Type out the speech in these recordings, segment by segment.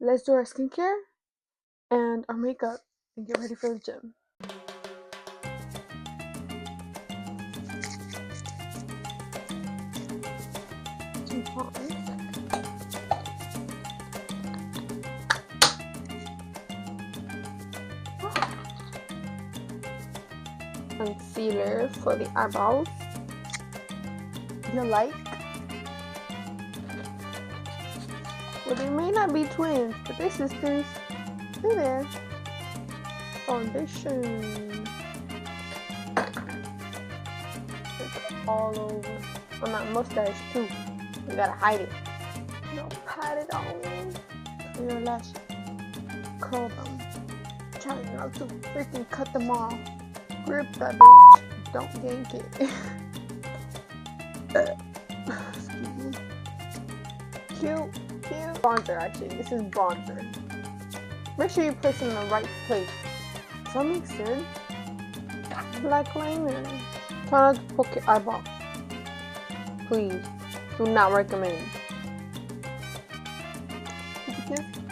let's do our skincare and our makeup and get ready for the gym. Some concealer for the eyebrows. You like? Well, they may not be twins, but they're sisters. They're there. Foundation. It's all over. On my mustache too. You gotta hide it. No, pat it on. Clear your lashes. Curl them. Try not to freaking cut them off. Grip that bitch. Don't yank it. Excuse me. Cute. Bronzer, actually. This is bronzer. Make sure you place it in the right place. Does that make sense? Black liner. Try not to poke your eyeball. Please. Do not recommend.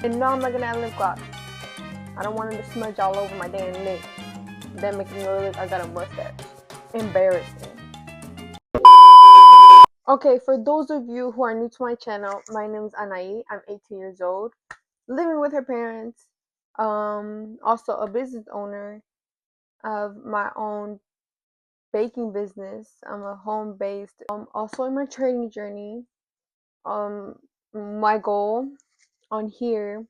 And no, I'm not gonna add lip gloss. I don't want it to smudge all over my damn lip. Then making me look like I got a mustache. Embarrassing. Okay, for those of you who are new to my channel, my name is Anai. I'm 18 years old, living with her parents. Also a business owner of my own baking business. I'm a home-based. Also in my trading journey. My goal on here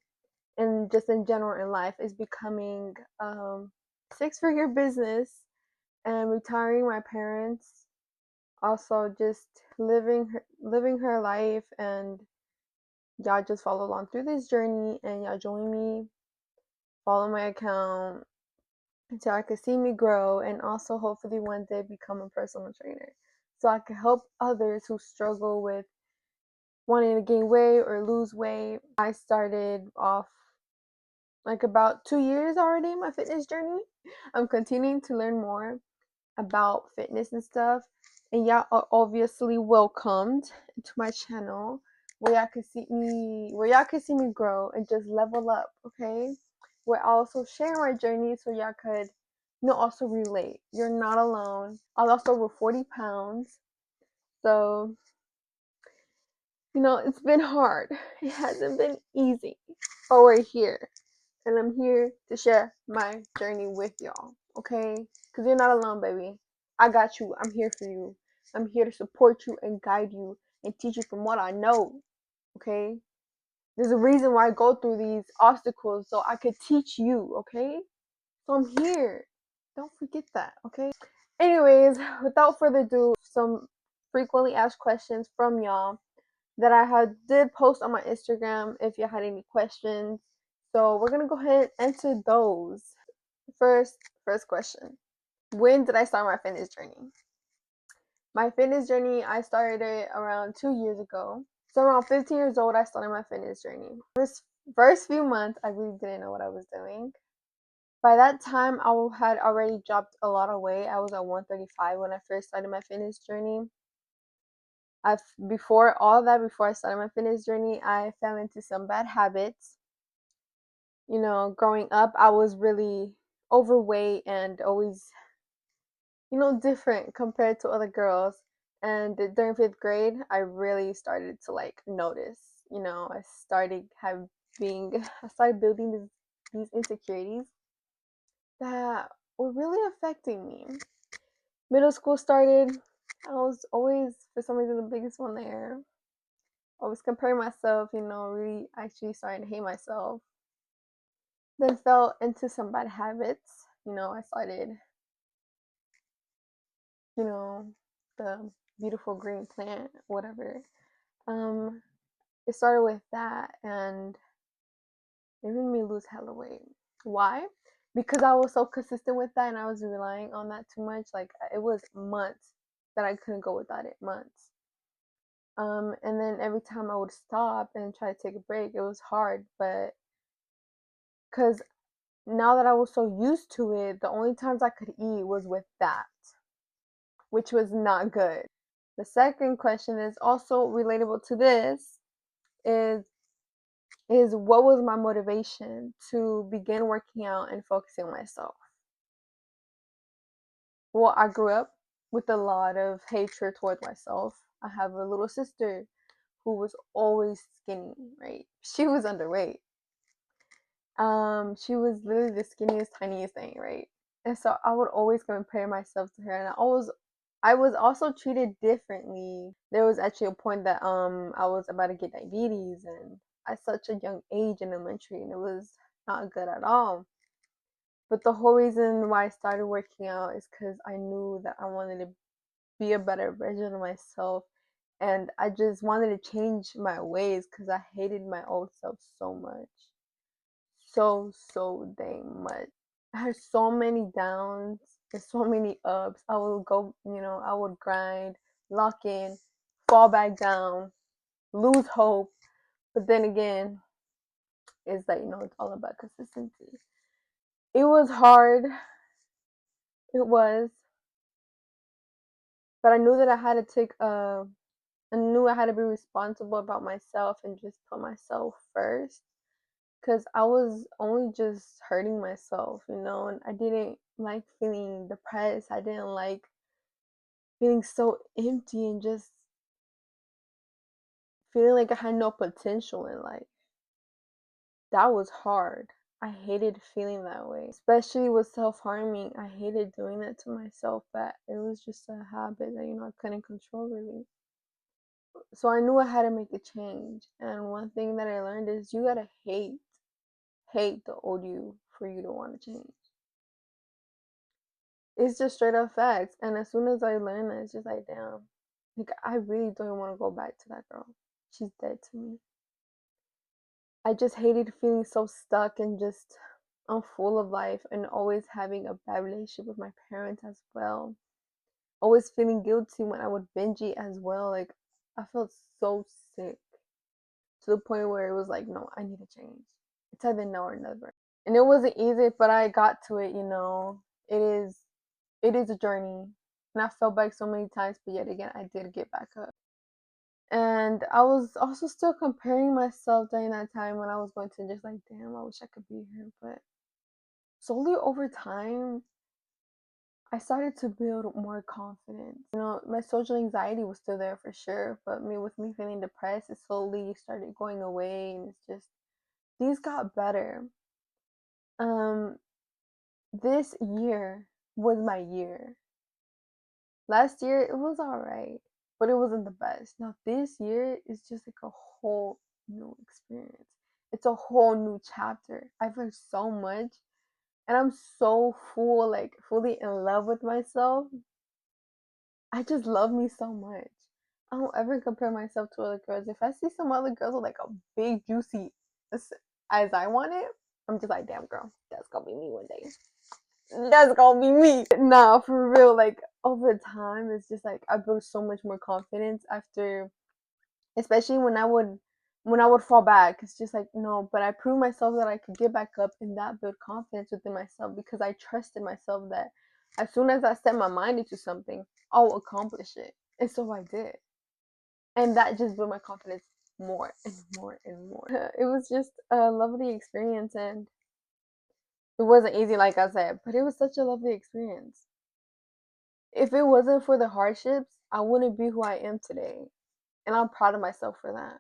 and just in general in life is becoming six-figure business and retiring my parents. Also just living her life, and y'all just follow along through this journey and y'all join me, follow my account until I can see me grow, and also hopefully one day become a personal trainer so I can help others who struggle with wanting to gain weight or lose weight. I started off like about 2 years already in my fitness journey. I'm continuing to learn more about fitness and stuff, and y'all are obviously welcomed to my channel where y'all can see me grow and just level up, okay? Where I also share my journey so y'all could also relate. You're not alone. I lost over 40 pounds, so it's been hard. It hasn't been easy, but we're here, and I'm here to share my journey with y'all, okay? Because you're not alone, baby. I got you. I'm here for you. I'm here to support you and guide you and teach you from what I know, okay? There's a reason why I go through these obstacles, so I could teach you, okay? So I'm here. Don't forget that, okay? Anyways, without further ado, some frequently asked questions from y'all that I did post on my Instagram if you had any questions. So we're gonna go ahead and answer those. First question. When did I start my fitness journey? My fitness journey, I started it around 2 years ago. So around 15 years old, I started my fitness journey. First few months, I really didn't know what I was doing. By that time, I had already dropped a lot of weight. I was at 135 when I first started my fitness journey. Before I started my fitness journey, I fell into some bad habits. Growing up, I was really overweight and always, different compared to other girls. And during 5th grade, I really started to notice. I started building these insecurities that were really affecting me. Middle school started. I was always, for some reason, the biggest one there. Always comparing myself, really actually starting to hate myself. Then fell into some bad habits. I started, the beautiful green plant, whatever. It started with that, and it made me lose hella weight. Why? Because I was so consistent with that, and I was relying on that too much. Like, it was months that I couldn't go without it. Months. And then every time I would stop and try to take a break, it was hard. But because now that I was so used to it, the only times I could eat was with that, which was not good. The second question is also relatable to this, is is what was my motivation to begin working out and focusing on myself? Well, I grew up with a lot of hatred toward myself. I have a little sister who was always skinny, right? She was underweight. She was literally the skinniest, tiniest thing, right? And so I would always compare myself to her, and I was also treated differently. There was actually a point that I was about to get diabetes, and at such a young age in elementary, and it was not good at all. But the whole reason why I started working out is because I knew that I wanted to be a better version of myself, and I just wanted to change my ways because I hated my old self so much, so dang much. I had so many downs and so many ups. I would go, I would grind, lock in, fall back down, lose hope. But then again, it's like, it's all about consistency. It was hard. It was. But I knew that I knew I had to be responsible about myself and just put myself first. Because I was only just hurting myself, and I didn't like feeling depressed. I didn't like feeling so empty and just feeling like I had no potential in life. That was hard. I hated feeling that way, especially with self-harming. I hated doing that to myself, but it was just a habit that, I couldn't control really. So I knew I had to make a change. And one thing that I learned is you gotta hate the old you for you to want to change. It's just straight up facts. And as soon as I learned that, it's just like, damn, like I really don't want to go back to that girl. She's dead to me. I just hated feeling so stuck and just unfull of life and always having a bad relationship with my parents as well. Always feeling guilty when I would binge eat as well. Like I felt so sick to the point where it was like, no, I need to change. It's either now or never. And it wasn't easy, but I got to it. It is a journey. And I fell back so many times, but yet again I did get back up. And I was also still comparing myself during that time when I was going to just like, damn, I wish I could be here. But slowly over time, I started to build more confidence. My social anxiety was still there for sure, but with me feeling depressed, it slowly started going away, and it's just these got better. Um, this year was my year. Last year it was alright, but it wasn't the best. Now this year is just like a whole new experience. It's a whole new chapter. I've learned so much, and I'm so fully in love with myself. I just love me so much. I don't ever compare myself to other girls. If I see some other girls with like a big juicy as I want it, I'm just like, damn girl, that's gonna be me one day. That's gonna be me. Nah, for real. Like over time, it's just like I built so much more confidence after, especially when I would fall back. It's just like no, but I proved myself that I could get back up, and that built confidence within myself because I trusted myself that as soon as I set my mind into something, I'll accomplish it, and so I did, and that just built my confidence more and more and more. It was just a lovely experience, and it wasn't easy, like I said, but it was such a lovely experience. If it wasn't for the hardships, I wouldn't be who I am today. And I'm proud of myself for that.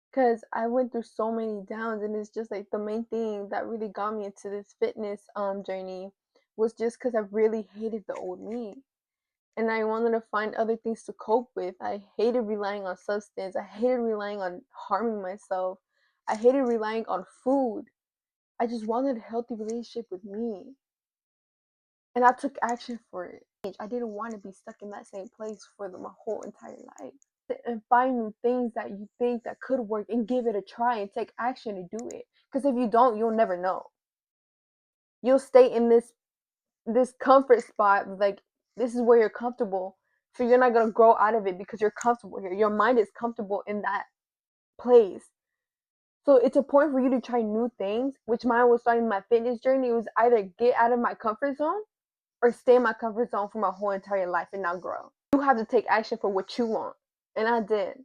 Because I went through so many downs, and it's just like the main thing that really got me into this fitness journey was just because I really hated the old me. And I wanted to find other things to cope with. I hated relying on substance. I hated relying on harming myself. I hated relying on food. I just wanted a healthy relationship with me. And I took action for it. I didn't want to be stuck in that same place for my whole entire life. And find new things that you think that could work and give it a try and take action to do it. Because if you don't, you'll never know. You'll stay in this comfort spot, like this is where you're comfortable. So you're not gonna grow out of it because you're comfortable here. Your mind is comfortable in that place. So it's a point for you to try new things, which mine was starting my fitness journey. It was either get out of my comfort zone or stay in my comfort zone for my whole entire life and not grow. You have to take action for what you want. And I did.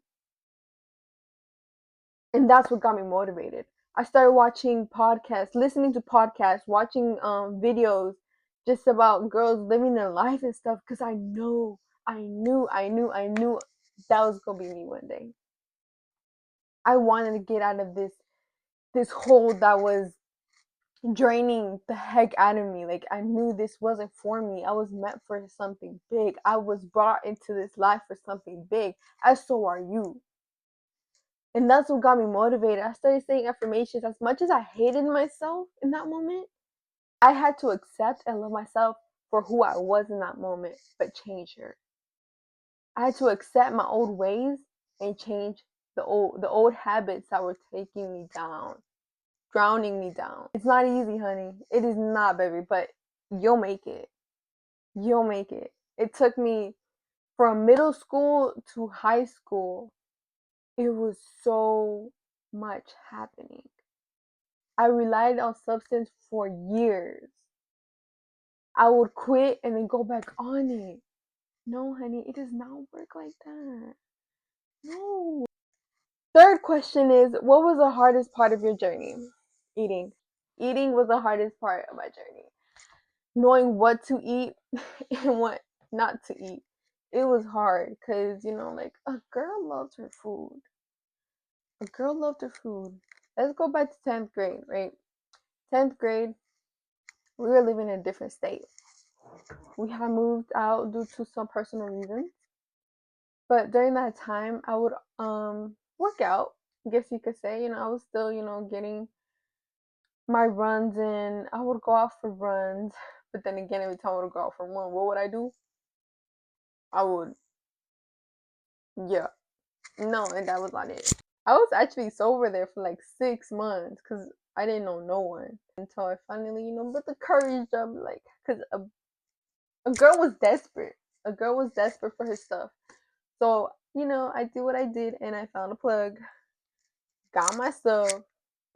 And that's what got me motivated. I started watching podcasts, listening to podcasts, watching videos just about girls living their life and stuff, because I knew that was gonna be me one day. I wanted to get out of this hole that was draining the heck out of me. Like, I knew this wasn't for me. I was meant for something big. I was brought into this life for something big, as so are you. And that's what got me motivated. I started saying affirmations. As much as I hated myself in that moment, I had to accept and love myself for who I was in that moment, but change her. I had to accept my old ways and change the old habits that were taking me down, drowning me down. It's not easy, honey. It is not, baby, but you'll make it. You'll make it. It took me from middle school to high school. It was so much happening. I relied on substance for years. I would quit and then go back on it. No, honey, it does not work like that. No. Third question is, what was the hardest part of your journey? Eating. Eating was the hardest part of my journey. Knowing what to eat and what not to eat. It was hard because, like, a girl loves her food. A girl loved her food. Let's go back to 10th grade, right? 10th grade, we were living in a different state. We had moved out due to some personal reasons. But during that time, I would work out. I guess you could say, I was still, getting my runs in. I would go out for runs. But then again, every time I would go out for one, what would I do? I would, yeah, no, and that was not it. I was actually sober there for like 6 months because I didn't know no one until I finally, put the courage up, like, because a girl was desperate. A girl was desperate for her stuff. So, I did what I did and I found a plug, got my stuff,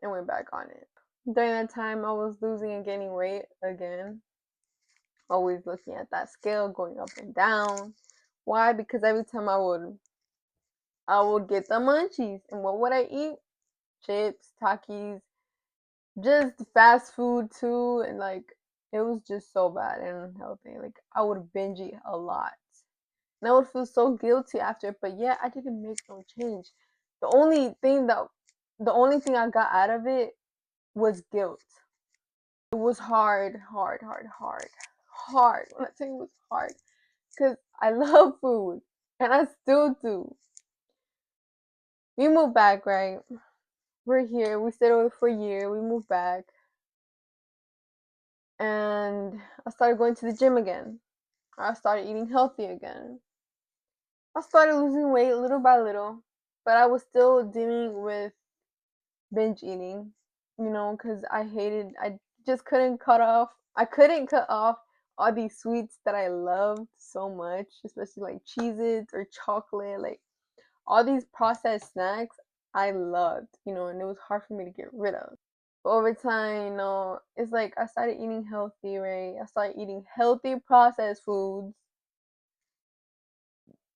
and went back on it. During that time, I was losing and gaining weight again. Always looking at that scale, going up and down. Why? Because every time I would get the munchies. And what would I eat? Chips, Takis, just fast food too. And like, it was just so bad and unhealthy. Like, I would binge eat a lot. And I would feel so guilty after it, but yeah, I didn't make no change. The only thing I got out of it was guilt. It was hard, hard, hard, hard, hard. When I tell you it was hard, because I love food, and I still do. We moved back, right? We're here. We stayed over for a year. We moved back, and I started going to the gym again. I started eating healthy again. I started losing weight little by little, but I was still dealing with binge eating, because I just I couldn't cut off all these sweets that I loved so much, especially like Cheez-Its or chocolate, like all these processed snacks I loved, and it was hard for me to get rid of. But over time, it's like I started eating healthy, right? I started eating healthy processed foods.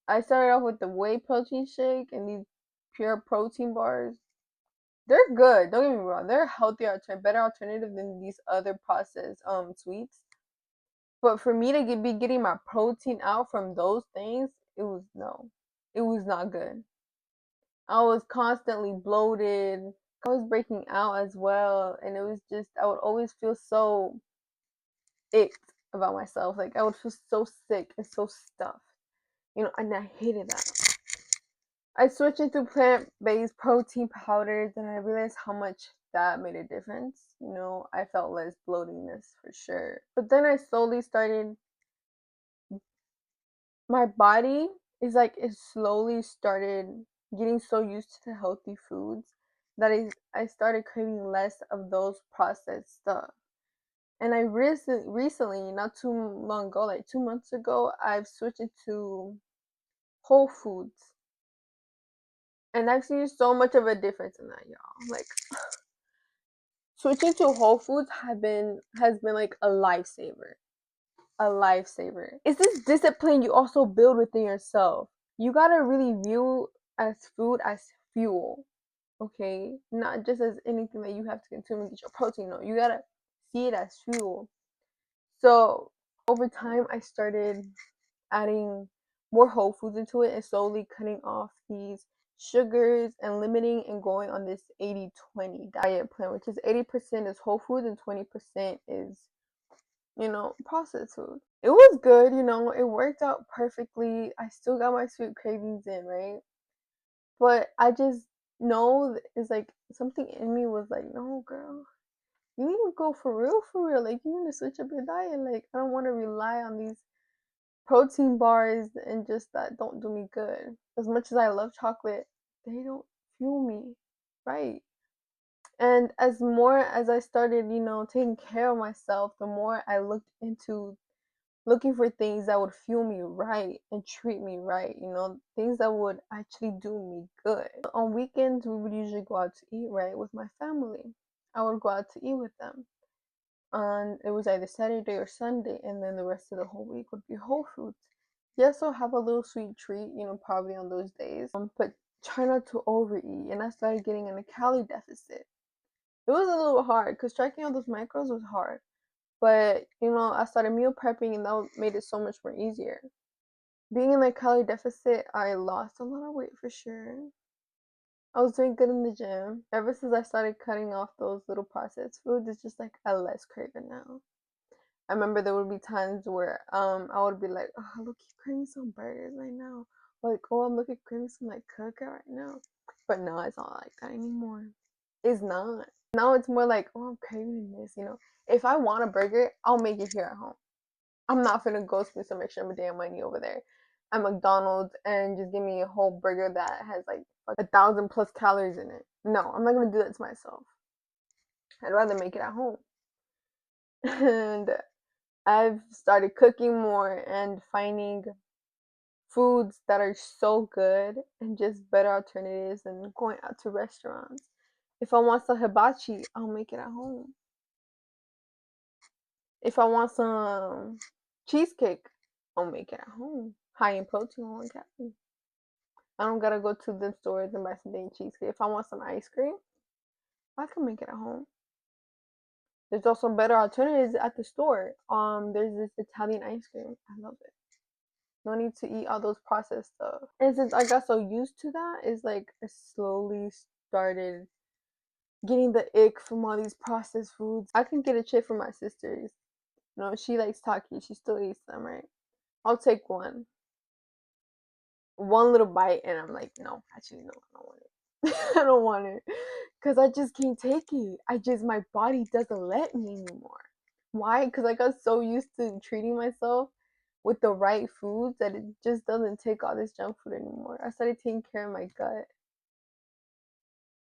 I started off with the whey protein shake and these pure protein bars. They're good. Don't get me wrong. They're a healthier, better alternative than these other processed sweets. But for me to be getting my protein out from those things, it was no, it was not good. I was constantly bloated. I was breaking out as well, and it was just I would always feel so icked about myself. Like, I would feel so sick and so stuffed, and I hated that. I switched into plant-based protein powders and I realized how much that made a difference. I felt less bloatiness for sure. But then I slowly started, my body is like, it slowly started getting so used to the healthy foods that I started craving less of those processed stuff. And I recently, not too long ago, like 2 months ago, I've switched into whole foods. And I've seen so much of a difference in that, y'all. Like, switching to whole foods has been like a lifesaver. A lifesaver. It's this discipline you also build within yourself. You gotta really view as food as fuel. okay? Not just as anything that you have to consume and get your protein. No, you gotta see it as fuel. So over time, I started adding more whole foods into it and slowly cutting off these sugars and limiting and going on this 80-20 diet plan, which is 80% is whole foods and 20% is, processed food. It was good, it worked out perfectly. I still got my sweet cravings in, right? But I just know it's like something in me was like, no, girl, you need to go for real, for real. Like, you need to switch up your diet. Like, I don't want to rely on these protein bars and just that don't do me good. As much as I love chocolate, they don't fuel me, right? And as more as I started, taking care of myself, the more I looked into looking for things that would fuel me right and treat me right, things that would actually do me good. On weekends, we would usually go out to eat, right, with my family. I would go out to eat with them. And it was either Saturday or Sunday, and then the rest of the whole week would be Whole Foods. Yes, I'll have a little sweet treat, probably on those days. But try not to overeat. And I started getting in a calorie deficit. It was a little hard because tracking all those macros was hard. But, I started meal prepping and that made it so much more easier. Being in a calorie deficit, I lost a lot of weight for sure. I was doing good in the gym. Ever since I started cutting off those little processed foods, it's just like I less crave it now. I remember there would be times where I would be like, oh, look, you're craving some burgers right now. Like, oh, I'm looking craving some like cookie right now. But no, it's not like that anymore. It's not. Now it's more like, oh, I'm craving this. If I want a burger, I'll make it here at home. I'm not gonna go spend some extra damn money over there at McDonald's and just give me a whole burger that has like 1,000 plus calories in it. No, I'm not gonna do that to myself. I'd rather make it at home. And I've started cooking more and finding foods that are so good and just better alternatives than going out to restaurants. If I want some hibachi, I'll make it at home. If I want some cheesecake, I'll make it at home. High in protein, low in calories. I don't gotta go to the stores and buy some dang cheesecake. If I want some ice cream, I can make it at home. There's also better alternatives at the store. There's this Italian ice cream. I love it. No need to eat all those processed stuff. And since I got so used to that, it's like I slowly started getting the ick from all these processed foods. I can get a chip from my sisters. She likes Takis. She still eats them, right? I'll take one little bite, and I'm like, no, actually, no, I don't want it. I don't want it because I just can't take it. My body doesn't let me anymore. Why? Because I got so used to treating myself with the right foods that it just doesn't take all this junk food anymore. I started taking care of my gut.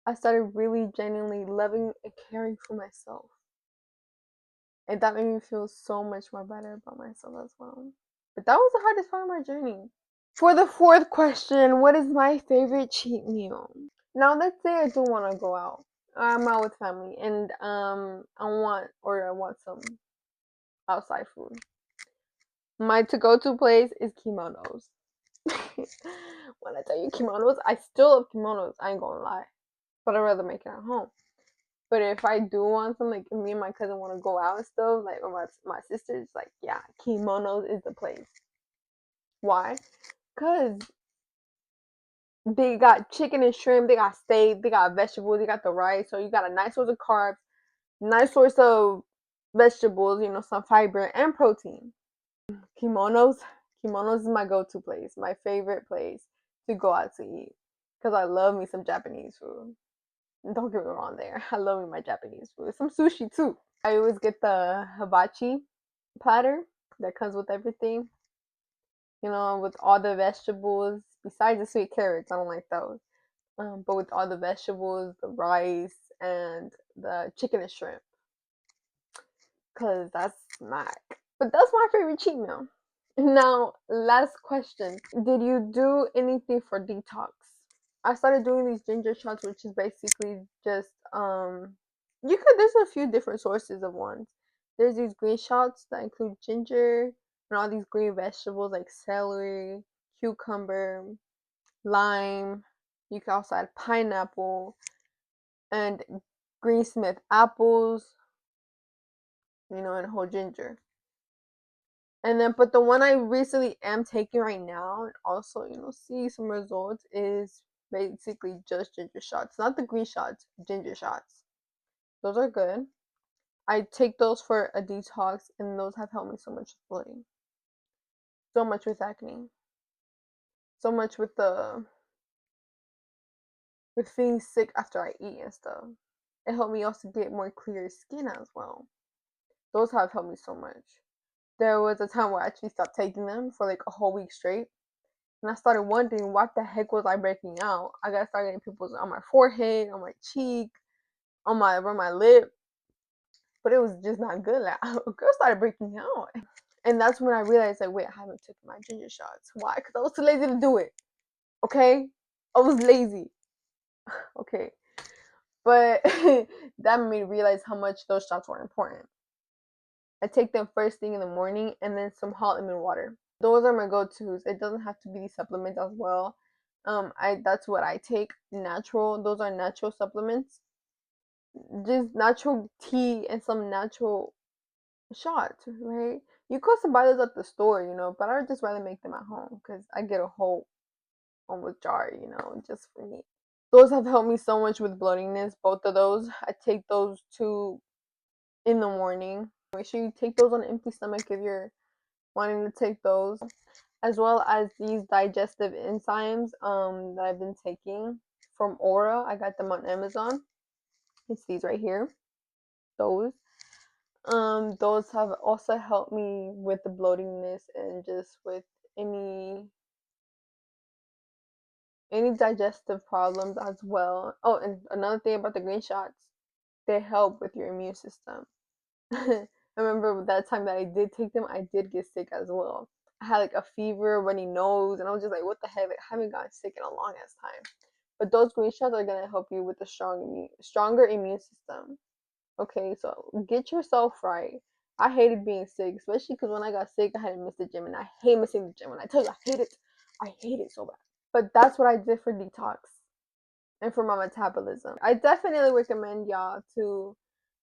I started really genuinely loving and caring for myself. And that made me feel so much more better about myself as well. But that was the hardest part of my journey. For the fourth question, what is my favorite cheat meal? Now, let's say I do want to go out. I'm out with family and I want some outside food. My to-go-to place is kimonos. When I tell you kimonos, I still love kimonos. I ain't gonna lie, but I'd rather make it at home. But if I do want some, like me and my cousin want to go out and stuff, like or my sisters, like yeah, kimonos is the place. Why? Cause they got chicken and shrimp, they got steak, they got vegetables, they got the rice. So you got a nice source of carbs, nice source of vegetables, some fiber and protein. Kimonos, kimonos is my go-to place, my favorite place to go out to eat. Cause I love me some Japanese food. Don't get me wrong there. I love me my Japanese food. Some sushi too. I always get the hibachi platter that comes with everything. With all the vegetables, besides the sweet carrots, I don't like those. But with all the vegetables, the rice, and the chicken and shrimp. Cause that's smack. But that's my favorite cheat meal. Now, last question. Did you do anything for detox? I started doing these ginger shots, which is basically just there's a few different sources of ones. There's these green shots that include ginger and all these green vegetables like celery, cucumber, lime. You can also add pineapple. and Green Smith apples, and whole ginger. And then, but the one I recently am taking right now, and also, see some results, is basically just ginger shots. Not the green shots, ginger shots. Those are good. I take those for a detox, and those have helped me so much with bloating. So much with acne. So much with feeling sick after I eat and stuff. It helped me also get more clear skin as well. Those have helped me so much. There was a time where I actually stopped taking them for like a whole week straight. And I started wondering what the heck was I breaking out. I got started getting pimples on my forehead, on my cheek, on my lip. But it was just not good. Like, a girl started breaking out. And that's when I realized, like, wait, I haven't taken my ginger shots. Why? Because I was too lazy to do it. Okay? I was lazy. Okay. But that made me realize how much those shots were important. I take them first thing in the morning and then some hot lemon water. Those are my go-tos. It doesn't have to be these supplements as well. That's what I take. Natural. Those are natural supplements. Just natural tea and some natural shots, right? You could also buy those at the store, but I would just rather make them at home because I get a whole almost jar, just for me. Those have helped me so much with bloatingness. Both of those. I take those two in the morning. Make sure you take those on an empty stomach if you're wanting to take those, as well as these digestive enzymes that I've been taking from Aura. I got them on Amazon. It's these right here. Those. Those have also helped me with the bloatingness and just with any digestive problems as well. Oh, and another thing about the green shots, they help with your immune system. I remember that time that I did take them, I did get sick as well. I had like a fever, runny nose, and I was just like, what the heck? Like, I haven't gotten sick in a long ass time. But those green shots are gonna help you with a stronger immune system. Okay, so get yourself right. I hated being sick, especially because when I got sick, I had to miss the gym, and I hate missing the gym. When I tell you, I hate it so bad. But that's what I did for detox and for my metabolism. I definitely recommend y'all to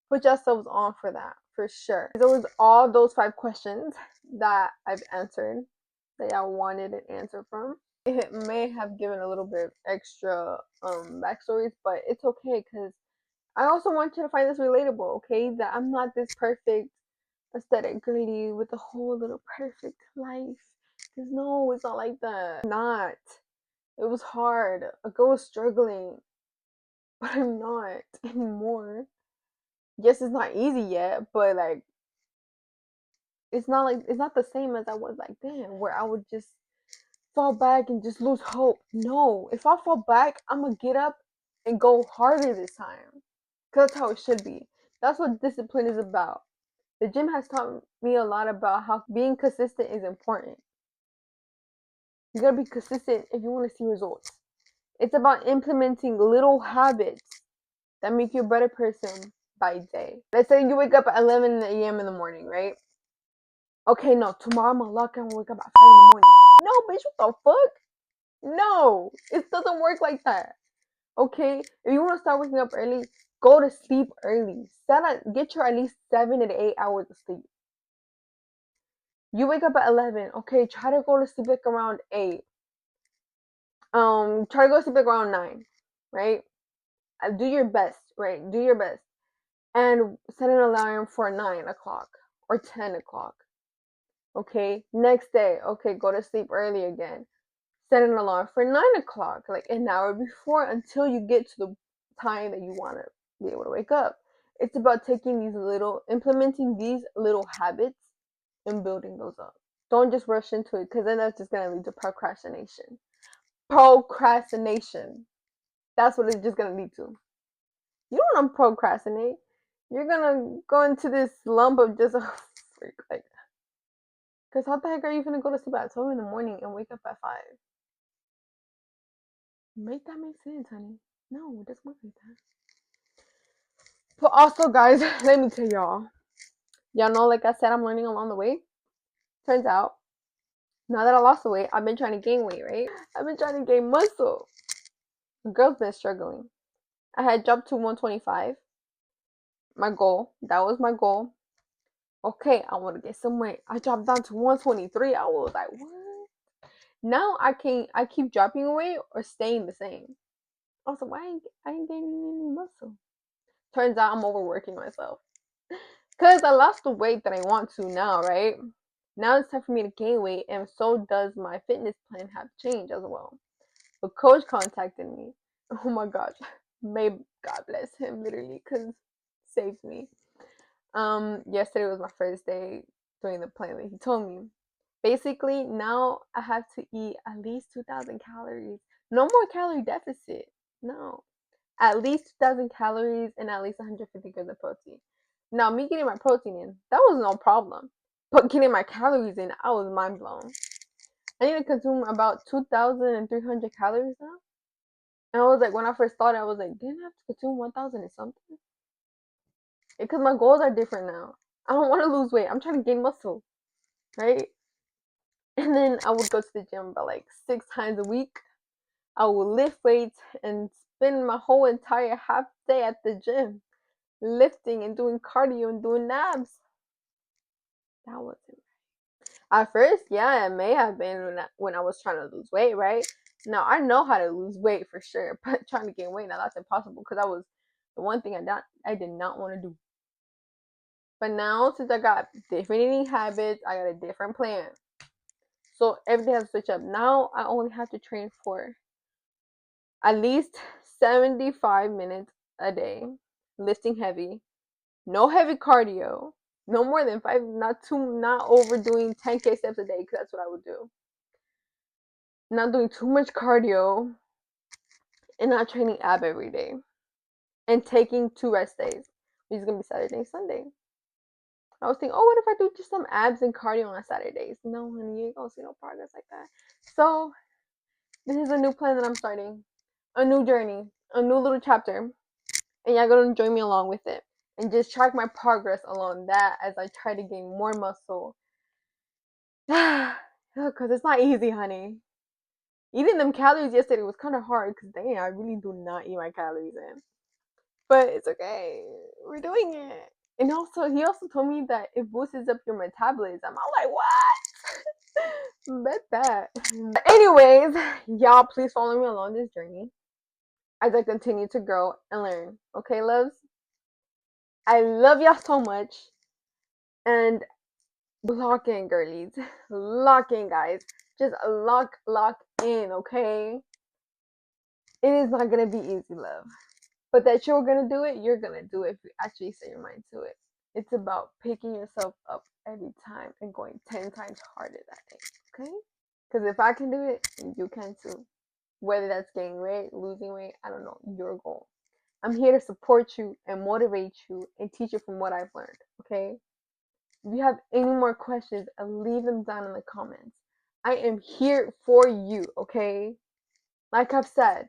put yourselves on for that, for sure. There was all those 5 questions that I've answered that y'all wanted an answer from. It may have given a little bit of extra backstories, but it's okay because I also want you to find this relatable, okay? That I'm not this perfect aesthetic girly with a whole little perfect life. Because no, it's not like that. Not. It was hard. A girl was struggling. But I'm not anymore. Yes, it's not easy yet, but like it's not the same as I was back then, where I would just fall back and just lose hope. No, if I fall back, I'm gonna get up and go harder this time. Cause that's how it should be. That's what discipline is about. The gym has taught me a lot about how being consistent is important. You gotta be consistent if you want to see results. It's about implementing little habits that make you a better person by day. Let's say you wake up at 11 a.m. in the morning, right? Okay, no, tomorrow I'm gonna lock and wake up at 5 in the morning. No, bitch, what the fuck? No, it doesn't work like that. Okay, if you want to start waking up early, go to sleep early. Get your at least 7 to 8 hours of sleep. You wake up at 11. Okay, try to go to sleep like around 8. Try to go to sleep like around 9, right? Do your best, right? Do your best. And set an alarm for 9 o'clock or 10 o'clock. Okay, next day, okay, go to sleep early again. Set an alarm for 9 o'clock, like an hour before, until you get to the time that you want to be able to wake up. It's about implementing these little habits and building those up. Don't just rush into it, because then that's just going to lead to procrastination. Procrastination. That's what it's just going to lead to. You don't want to procrastinate. You're going to go into this lump of just, freak, like, because how the heck are you going to go to sleep at 12 in the morning and wake up at 5? Make that make sense, honey. No, it doesn't work like that. But also, guys, let me tell y'all know, like I said, I'm learning along the way. Turns out, now that I lost the weight, I've been trying to gain weight, right? I've been trying to gain muscle. The girl's been struggling. I had dropped to 125. My goal. That was my goal. Okay, I want to get some weight. I dropped down to 123. I was like, what? Now I keep dropping weight or staying the same. I was like, why I ain't gaining any muscle? Turns out I'm overworking myself. Cause I lost the weight that I want to now, right? Now it's time for me to gain weight, and so does my fitness plan have changed as well. But coach contacted me. Oh my gosh, may God bless him, literally, cause saved me. Yesterday was my first day doing the plan that he told me. Basically, now I have to eat at least 2,000 calories. No more calorie deficit. No, at least 2,000 calories and at least 150 grams of protein. Now, me getting my protein in, that was no problem. But getting my calories in, I was mind blown. I need to consume about 2,300 calories now. And I was like, when I first started, I was like, didn't I have to consume 1,000 and something? Because my goals are different now. I don't want to lose weight. I'm trying to gain muscle, right? And then I would go to the gym about like 6 times a week. I would lift weights and spend my whole entire half day at the gym, lifting and doing cardio and doing abs. That wasn't at first, yeah, it may have been when I was trying to lose weight, right? Now I know how to lose weight for sure, but trying to gain weight now that's impossible because that was the one thing I did not want to do. But now since I got different eating habits, I got a different plan. So everything has to switch up. Now I only have to train for at least 75 minutes a day, lifting heavy, no heavy cardio, no more than 5, not overdoing 10K steps a day because that's what I would do. Not doing too much cardio and not training ab every day and taking 2 rest days, which is gonna be Saturday and Sunday. I was thinking, oh, what if I do just some abs and cardio on Saturdays? No, honey, you ain't gonna see no progress like that. So this is a new plan that I'm starting, a new journey, a new little chapter, and y'all gonna join me along with it and just track my progress along that as I try to gain more muscle. Because it's not easy, honey. Eating them calories yesterday was kind of hard because dang, I really do not eat my calories in. But it's okay. We're doing it. And also, he also told me that it boosts up your metabolism. I'm like, what? Bet that. But anyways, y'all, please follow me along this journey as I continue to grow and learn. Okay, loves? I love y'all so much. And lock in, girlies. Lock in, guys. Just lock in, okay? It is not gonna be easy, love. But that you're gonna do it, you're gonna do it if you actually set your mind to it. It's about picking yourself up every time and going 10 times harder that day, okay? Because if I can do it, you can too. Whether that's gaining weight, losing weight, I don't know, your goal. I'm here to support you and motivate you and teach you from what I've learned, okay? If you have any more questions, leave them down in the comments. I am here for you, okay? Like I've said,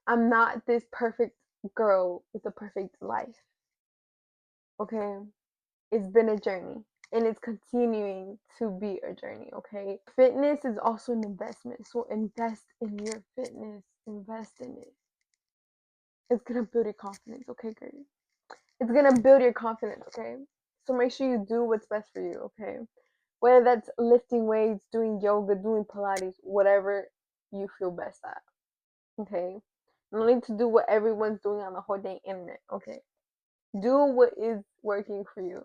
I'm not this perfect girl with a perfect life, okay? It's been a journey and it's continuing to be a journey, okay? Fitness is also an investment, so invest in your fitness, invest in it. It's gonna build your confidence, okay, girl? It's gonna build your confidence, okay? So make sure you do what's best for you, okay? Whether that's lifting weights, doing yoga, doing Pilates, whatever you feel best at, okay? No need to do what everyone's doing on the whole dang internet, okay? Do what is working for you.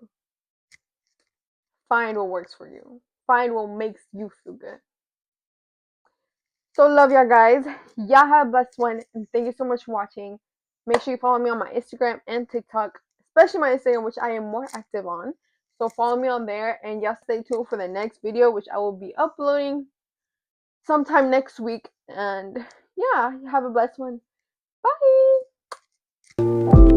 Find what works for you. Find what makes you feel good. So love y'all guys. Y'all have a blessed one, and thank you so much for watching. Make sure you follow me on my Instagram and TikTok, especially my Instagram, which I am more active on. So follow me on there, and y'all stay tuned for the next video, which I will be uploading sometime next week. And yeah, have a blessed one. Bye.